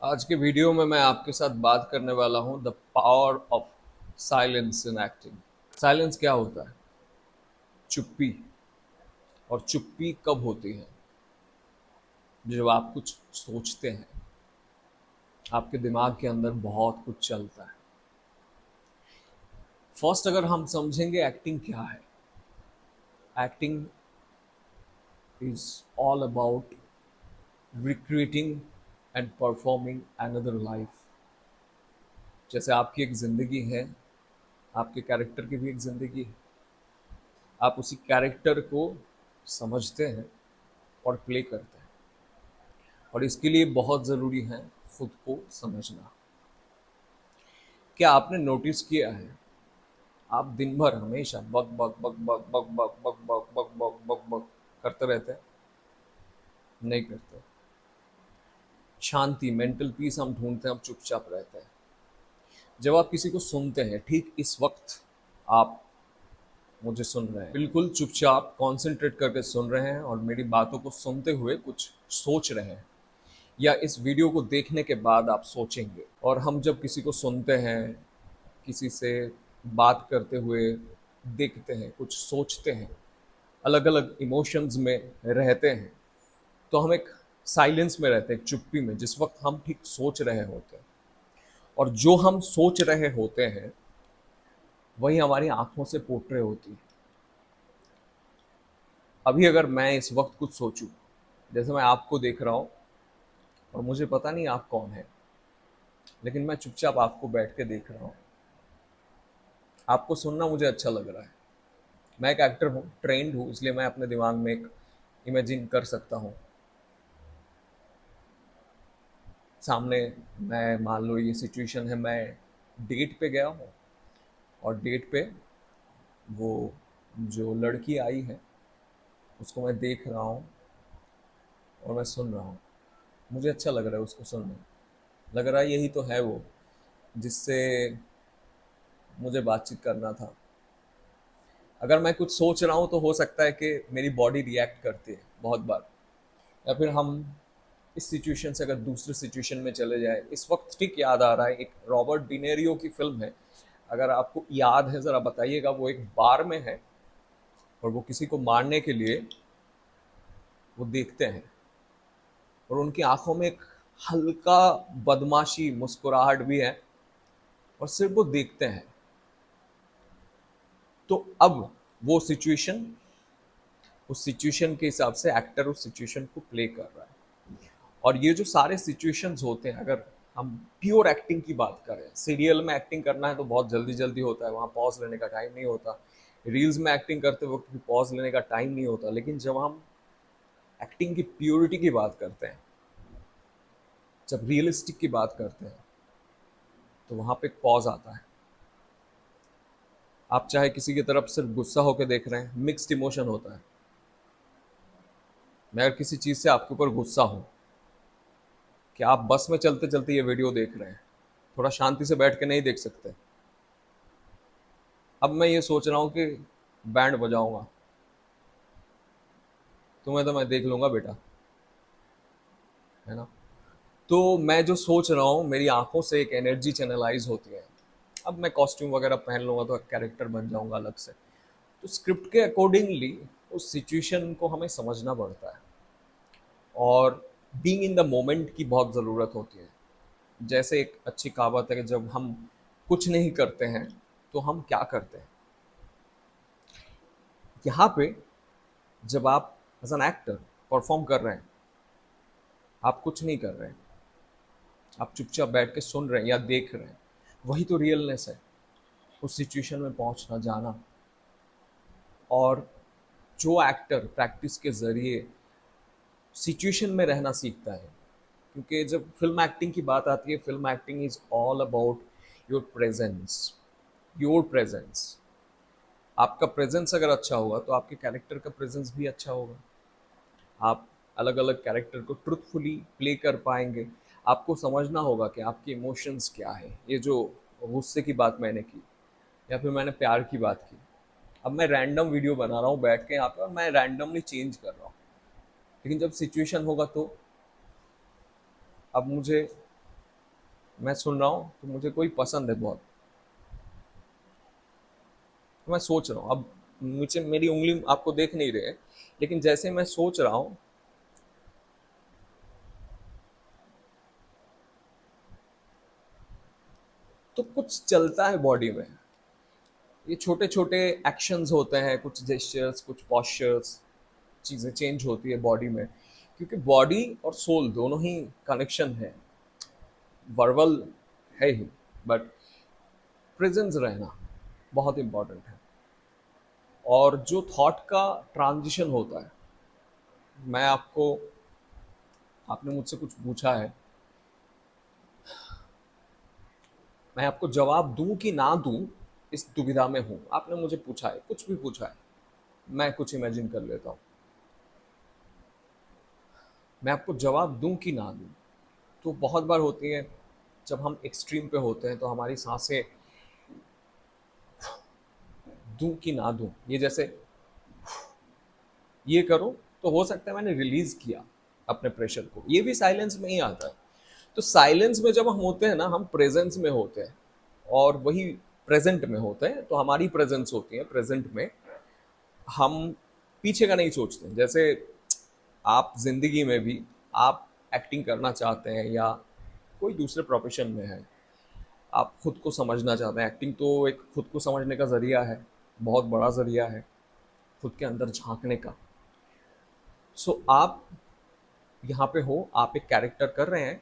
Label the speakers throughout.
Speaker 1: आज के वीडियो में मैं आपके साथ बात करने वाला हूं the power of silence in acting. Silence क्या होता है? चुप्पी। और चुप्पी कब होती है? जब आप कुछ सोचते हैं, आपके दिमाग के अंदर बहुत कुछ चलता है। फर्स्ट अगर हम समझेंगे एक्टिंग क्या है, acting is all about recreating and performing another life. जैसे आपकी एक जिंदगी है, आपके कैरेक्टर की भी एक जिंदगी है। आप उसी कैरेक्टर को समझते हैं और प्ले करते हैं, और इसके लिए बहुत ज़रूरी है खुद को समझना। क्या आपने नोटिस किया है, आप दिन भर हमेशा बक बक बक बक बक बक बक बक बक बक बक बक करते रहते हैं? नहीं करते। शांति, मेंटल पीस हम ढूंढते हैं, हम चुपचाप रहते हैं। जब आप किसी को सुनते हैं, ठीक इस वक्त आप मुझे सुन रहे हैं, बिल्कुल चुपचाप कॉन्सेंट्रेट करके सुन रहे हैं और मेरी बातों को सुनते हुए कुछ सोच रहे हैं, या इस वीडियो को देखने के बाद आप सोचेंगे। और हम जब किसी को सुनते हैं, किसी से बात करते हुए देखते हैं, कुछ सोचते हैं, अलग अलग इमोशंस में रहते हैं, तो हम एक साइलेंस में रहते हैं, एक चुप्पी में, जिस वक्त हम ठीक सोच रहे होते हैं। और जो हम सोच रहे होते हैं वही हमारी आंखों से पोर्ट्रे होती है। अभी अगर मैं इस वक्त कुछ सोचूं, जैसे मैं आपको देख रहा हूं और मुझे पता नहीं आप कौन है, लेकिन मैं चुपचाप आपको बैठ के देख रहा हूं, आपको सुनना मुझे अच्छा लग रहा है। मैं एक एक्टर हूँ, ट्रेंड हूँ, इसलिए मैं अपने दिमाग में एक इमेजिन कर सकता हूँ। सामने, मैं मान लो ये सिचुएशन है, मैं डेट पे गया हूँ और डेट पे वो जो लड़की आई है उसको मैं देख रहा हूँ और मैं सुन रहा हूँ। मुझे अच्छा लग रहा है उसको सुनने, लग रहा है यही तो है वो जिससे मुझे बातचीत करना था। अगर मैं कुछ सोच रहा हूँ तो हो सकता है कि मेरी बॉडी रिएक्ट करती है बहुत बार, या फिर हम इस सिचुएशन से अगर दूसरे सिचुएशन में चले जाए। इस वक्त ठीक याद आ रहा है, एक रॉबर्ट डिनेरियो की फिल्म है, अगर आपको याद है ज़रा बताइएगा। वो एक बार में है और वो किसी को मारने के लिए वो देखते हैं, और उनकी आंखों में एक हल्का बदमाशी मुस्कुराहट भी है, और सिर्फ वो देखते हैं। तो अब वो सिचुएशन, उस सिचुएशन के हिसाब से एक्टर उस सिचुएशन को प्ले कर रहा है। और ये जो सारे सिचुएशंस होते हैं, अगर हम प्योर एक्टिंग की बात करें, सीरियल में एक्टिंग करना है तो बहुत जल्दी जल्दी होता है, वहाँ पॉज लेने का टाइम नहीं होता। रील्स में एक्टिंग करते वक्त भी पॉज लेने का टाइम नहीं होता। लेकिन जब हम एक्टिंग की प्योरिटी की बात करते हैं, जब रियलिस्टिक की बात करते हैं, तो वहाँ पे एक पॉज आता है। आप चाहे किसी की तरफ सिर्फ गुस्सा होकर देख रहे हैं, मिक्स्ड इमोशन होता है। मैं अगर किसी चीज़ से आपके ऊपर गुस्सा हूँ, कि आप बस में चलते चलते ये वीडियो देख रहे हैं, थोड़ा शांति से बैठ के नहीं देख सकते। अब मैं ये सोच रहा हूँ कि बैंड बजाऊंगा, तुम्हें तो मैं देख लूंगा बेटा, है ना? तो मैं जो सोच रहा हूँ, मेरी आंखों से एक एनर्जी चैनलाइज होती है। अब मैं कॉस्ट्यूम वगैरह पहन लूंगा तो कैरेक्टर बन जाऊंगा अलग से। तो स्क्रिप्ट के अकॉर्डिंगली उस सिचुएशन को हमें समझना पड़ता है, और बीइंग इन द मोमेंट की बहुत ज़रूरत होती है। जैसे एक अच्छी कहावत है कि जब हम कुछ नहीं करते हैं तो हम क्या करते हैं। यहाँ पे जब आप एज एन एक्टर परफॉर्म कर रहे हैं, आप कुछ नहीं कर रहे हैं, आप चुपचाप बैठ के सुन रहे हैं या देख रहे हैं, वही तो रियलनेस है। उस सिचुएशन में पहुंचना, जाना। और जो एक्टर प्रैक्टिस के ज़रिए सिचुएशन में रहना सीखता है, क्योंकि जब फिल्म एक्टिंग की बात आती है, film acting is all about your presence. Your presence, आपका प्रेजेंस अगर अच्छा होगा तो आपके कैरेक्टर का प्रेजेंस भी अच्छा होगा। आप अलग अलग कैरेक्टर को ट्रुथफुली प्ले कर पाएंगे। आपको समझना होगा कि आपके इमोशंस क्या है। ये जो गुस्से की बात मैंने की, या फिर मैंने प्यार की बात की, अब मैं रैंडम वीडियो बना रहा हूँ बैठ के यहाँ पे, और मैं रैंडमली चेंज कर रहा हूँ। लेकिन जब सिचुएशन होगा तो अब मुझे मैं सुन रहा हूँ तो मुझे कोई पसंद है बहुत, तो मैं सोच रहा हूँ अब, मुझे मेरी उंगली आपको देख नहीं रहे है, लेकिन जैसे मैं सोच रहा हूँ तो कुछ चलता है बॉडी में। ये छोटे छोटे एक्शंस होते हैं, कुछ जेस्चर्स, कुछ पॉस्चर्स, चीज़ें चेंज होती है बॉडी में, क्योंकि बॉडी और सोल दोनों ही कनेक्शन है, वर्बल है ही, बट प्रेजेंस रहना बहुत इंपॉर्टेंट है। और जो थॉट का ट्रांजिशन होता है, मैं आपको, आपने मुझसे कुछ पूछा है, मैं आपको जवाब दूं कि ना दूं, इस दुविधा में हूं। आपने मुझे पूछा है, कुछ भी पूछा है, मैं कुछ इमेजिन कर लेता हूं, मैं आपको जवाब दूं कि ना दूं। तो बहुत बार होती है, जब हम एक्सट्रीम पे होते हैं तो हमारी सांसें, दूं कि ना दूं, ये जैसे ये करो, तो हो सकता है मैंने रिलीज किया अपने प्रेशर को, ये भी साइलेंस में ही आता है। तो साइलेंस में जब हम होते हैं ना, हम प्रेजेंस में होते हैं, और वही प्रेजेंट में होते हैं, तो हमारी प्रेजेंस होती है प्रेजेंट में, हम पीछे का नहीं सोचते। जैसे आप जिंदगी में भी, आप एक्टिंग करना चाहते हैं या कोई दूसरे प्रोफेशन में है, आप खुद को समझना चाहते हैं, एक्टिंग तो एक खुद को समझने का जरिया है, बहुत बड़ा जरिया है खुद के अंदर झांकने का। सो आप यहाँ पे हो, आप एक कैरेक्टर कर रहे हैं,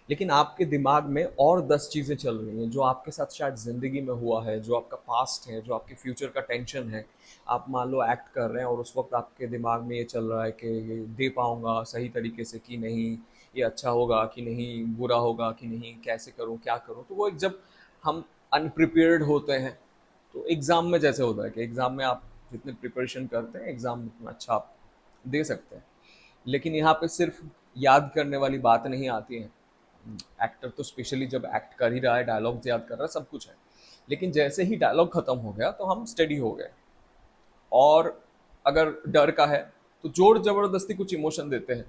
Speaker 1: लेकिन आपके दिमाग में और 10 चीज़ें चल रही हैं जो आपके साथ शायद ज़िंदगी में हुआ है, जो आपका पास्ट है, जो आपके फ्यूचर का टेंशन है। आप मान लो एक्ट कर रहे हैं और उस वक्त आपके दिमाग में ये चल रहा है कि ये दे पाऊंगा सही तरीके से कि नहीं, ये अच्छा होगा कि नहीं, बुरा होगा कि नहीं, कैसे करूँ, क्या करूँ। तो वो एक, जब हम अनप्रिपेयर्ड होते हैं, तो एग्ज़ाम में जैसे होता है कि एग्ज़ाम में आप जितने प्रिपरेशन करते हैं, एग्ज़ाम उतना अच्छा आप दे सकते हैं। लेकिन यहाँ पे सिर्फ याद करने वाली बात नहीं आती है। एक्टर तो स्पेशली जब एक्ट कर ही रहा है, डायलॉग्स याद कर रहा है, सब कुछ है, लेकिन जैसे ही डायलॉग खत्म हो गया तो हम स्टडी हो गए। और अगर डर का है तो जोर जबरदस्ती कुछ इमोशन देते हैं।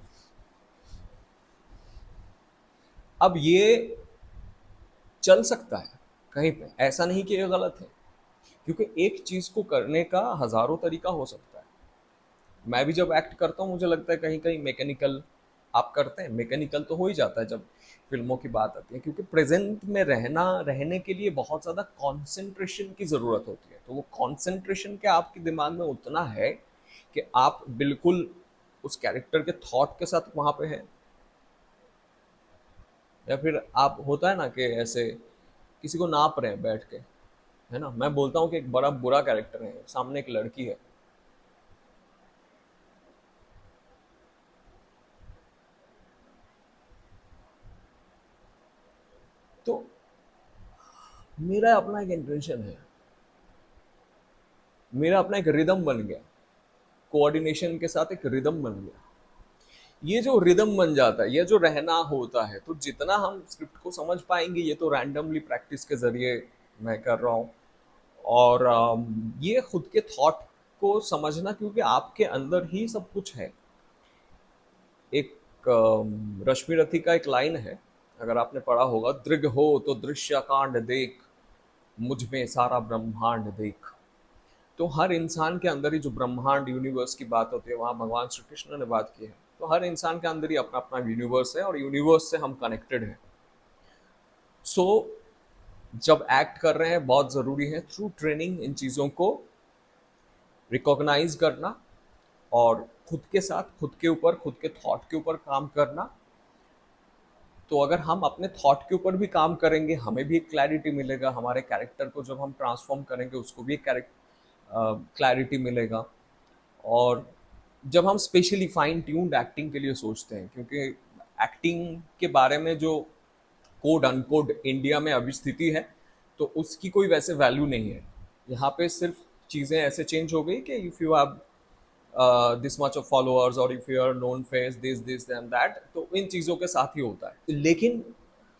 Speaker 1: अब ये चल सकता है कहीं पे, ऐसा नहीं कि ये गलत है, क्योंकि एक चीज को करने का हजारों तरीका हो सकता है। मैं भी जब एक्ट करता हूँ मुझे लगता है कहीं कहीं मैकेनिकल, आप करते हैं मैकेनिकल तो हो ही जाता है जब फिल्मों की बात आती है, क्योंकि प्रेजेंट में रहने के लिए बहुत ज़्यादा कंसंट्रेशन की ज़रूरत होती है। तो वो कंसंट्रेशन क्या आपके दिमाग में उतना है कि आप बिल्कुल उस कैरेक्टर के थॉट के साथ वहाँ पे हैं, या फिर आप, होता है ना कि ऐसे किसी को नाप रहे हैं बैठ के, है ना, मैं बोलता हूँ कि एक बड़ा बुरा कैरेक्टर है, सामने एक लड़की है, तो मेरा अपना एक इंटेंशन है, मेरा अपना एक रिदम बन गया, कोऑर्डिनेशन के साथ एक रिदम बन गया। ये जो रिदम बन जाता है, ये जो रहना होता है, तो जितना हम स्क्रिप्ट को समझ पाएंगे, ये तो रैंडमली प्रैक्टिस के जरिए मैं कर रहा हूँ। और ये खुद के थॉट को समझना, क्योंकि आपके अंदर ही सब कुछ है। एक रश्मि रथी का एक लाइन है, अगर आपने पढ़ा होगा, दृग हो तो दृश्य कांड देख, मुझ में सारा ब्रह्मांड देख। तो हर इंसान के अंदर ही जो ब्रह्मांड यूनिवर्स की बात होती है, वहाँ भगवान श्री कृष्ण ने बात की है। तो हर इंसान के अंदर ही अपना अपना यूनिवर्स है, और यूनिवर्स से हम कनेक्टेड हैं। सो जब एक्ट कर रहे हैं, बहुत ज़रूरी है थ्रू ट्रेनिंग इन चीज़ों को रिकॉग्नाइज करना, और खुद के साथ, खुद के ऊपर, खुद के थॉट के ऊपर काम करना। तो अगर हम अपने थॉट के ऊपर भी काम करेंगे, हमें भी एक क्लैरिटी मिलेगा, हमारे कैरेक्टर को जब हम ट्रांसफॉर्म करेंगे उसको भी एक क्लैरिटी मिलेगा। और जब हम स्पेशली फाइन ट्यून्ड एक्टिंग के लिए सोचते हैं, क्योंकि एक्टिंग के बारे में जो कोड अनकोड इंडिया में अभी स्थिति है, तो उसकी कोई वैसे वैल्यू नहीं है। यहाँ पे सिर्फ चीज़ें ऐसे चेंज हो गई कि if you have this much of followers, और if you are known face, this this and that, तो इन चीज़ों के साथ ही होता है। लेकिन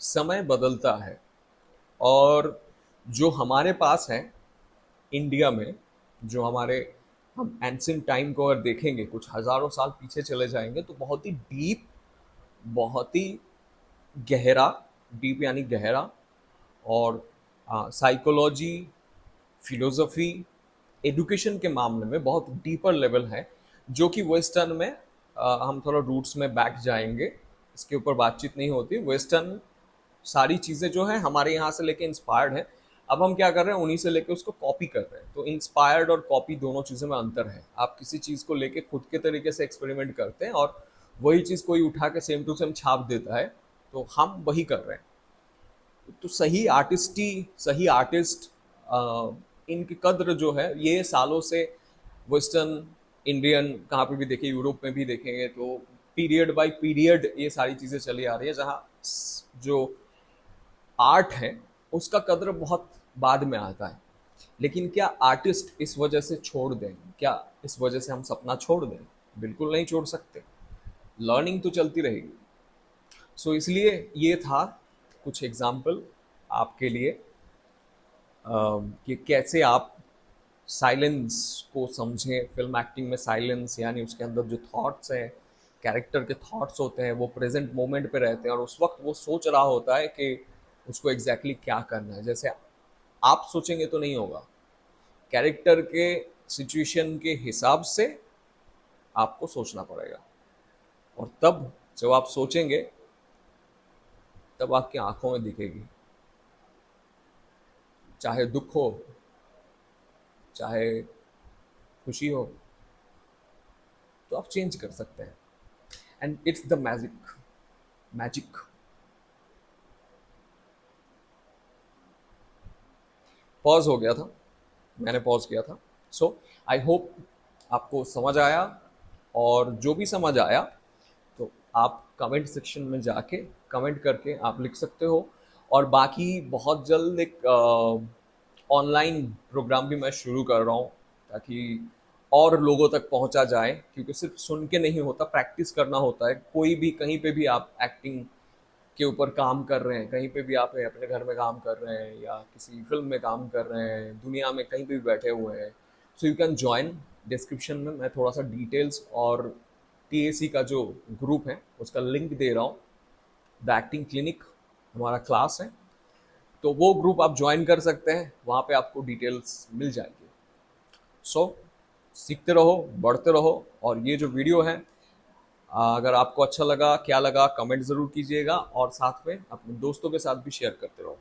Speaker 1: समय बदलता है, और जो हमारे पास है इंडिया में, जो हमारे, हम एंशियंट टाइम को अगर देखेंगे, कुछ हजारों साल पीछे चले जाएंगे, तो बहुत ही डीप, बहुत ही गहरा, डीप यानी गहरा, और साइकोलॉजी, फिलोसफी, एजुकेशन के मामले में बहुत डीपर लेवल है, जो कि वेस्टर्न में हम थोड़ा रूट्स में बैक जाएंगे, इसके ऊपर बातचीत नहीं होती। वेस्टर्न सारी चीज़ें जो है हमारे यहाँ से लेके इंस्पायर्ड है, अब हम क्या कर रहे हैं, उन्हीं से लेके उसको कॉपी कर रहे हैं। तो इंस्पायर्ड और कॉपी दोनों चीज़ों में अंतर है। आप किसी चीज़ को लेके खुद के तरीके से एक्सपेरिमेंट करते हैं और वही चीज़ कोई उठा के सेम टू सेम छाप देता है, तो हम वही कर रहे हैं। तो सही आर्टिस्ट इनकी कद्र जो है ये सालों से वेस्टर्न, इंडियन, कहाँ पे भी देखें, यूरोप में भी देखेंगे तो पीरियड बाय पीरियड ये सारी चीज़ें चली आ रही है, जहाँ जो आर्ट है उसका कद्र बहुत बाद में आता है। लेकिन क्या आर्टिस्ट इस वजह से छोड़ दें, क्या इस वजह से हम सपना छोड़ दें? बिल्कुल नहीं छोड़ सकते। लर्निंग तो चलती रहेगी। सो इसलिए ये था कुछ एग्जाम्पल आपके लिए, कि कैसे आप साइलेंस को समझें। फिल्म एक्टिंग में साइलेंस यानी उसके अंदर जो थॉट्स हैं, कैरेक्टर के थॉट्स होते हैं, वो प्रेजेंट मोमेंट पे रहते हैं और उस वक्त वो सोच रहा होता है कि उसको एग्जैक्टली क्या करना है। जैसे आप सोचेंगे तो नहीं होगा, कैरेक्टर के सिचुएशन के हिसाब से आपको सोचना पड़ेगा। और तब जब आप सोचेंगे तब आपकी आंखों में दिखेगी, चाहे दुख हो, चाहे खुशी हो, तो आप चेंज कर सकते हैं। And it's the magic. Magic. Pause हो गया था, मैंने पॉज किया था। सो आई होप आपको समझ आया, और जो भी समझ आया तो आप कमेंट सेक्शन में जाके कमेंट करके आप लिख सकते हो। और बाकी बहुत जल्द एक ऑनलाइन प्रोग्राम भी मैं शुरू कर रहा हूँ, ताकि और लोगों तक पहुंचा जाए, क्योंकि सिर्फ सुन के नहीं होता, प्रैक्टिस करना होता है। कोई भी कहीं पे भी आप एक्टिंग के ऊपर काम कर रहे हैं, कहीं पे भी आप अपने घर में काम कर रहे हैं या किसी फिल्म में काम कर रहे हैं, दुनिया में कहीं पे भी बैठे हुए हैं, so you can join. Description में मैं थोड़ा सा डिटेल्स और टीएसी का जो ग्रुप है उसका लिंक दे रहा हूँ। द एक्टिंग क्लिनिक हमारा क्लास है, तो वो ग्रुप आप ज्वाइन कर सकते हैं, वहाँ पे आपको डिटेल्स मिल जाएगी। सो सीखते रहो, बढ़ते रहो। और ये जो वीडियो है, अगर आपको अच्छा लगा, क्या लगा, कमेंट ज़रूर कीजिएगा, और साथ में अपने दोस्तों के साथ भी शेयर करते रहो।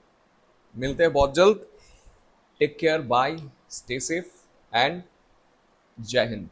Speaker 1: मिलते हैं बहुत जल्द। Take care, bye, stay safe, and जय हिंद।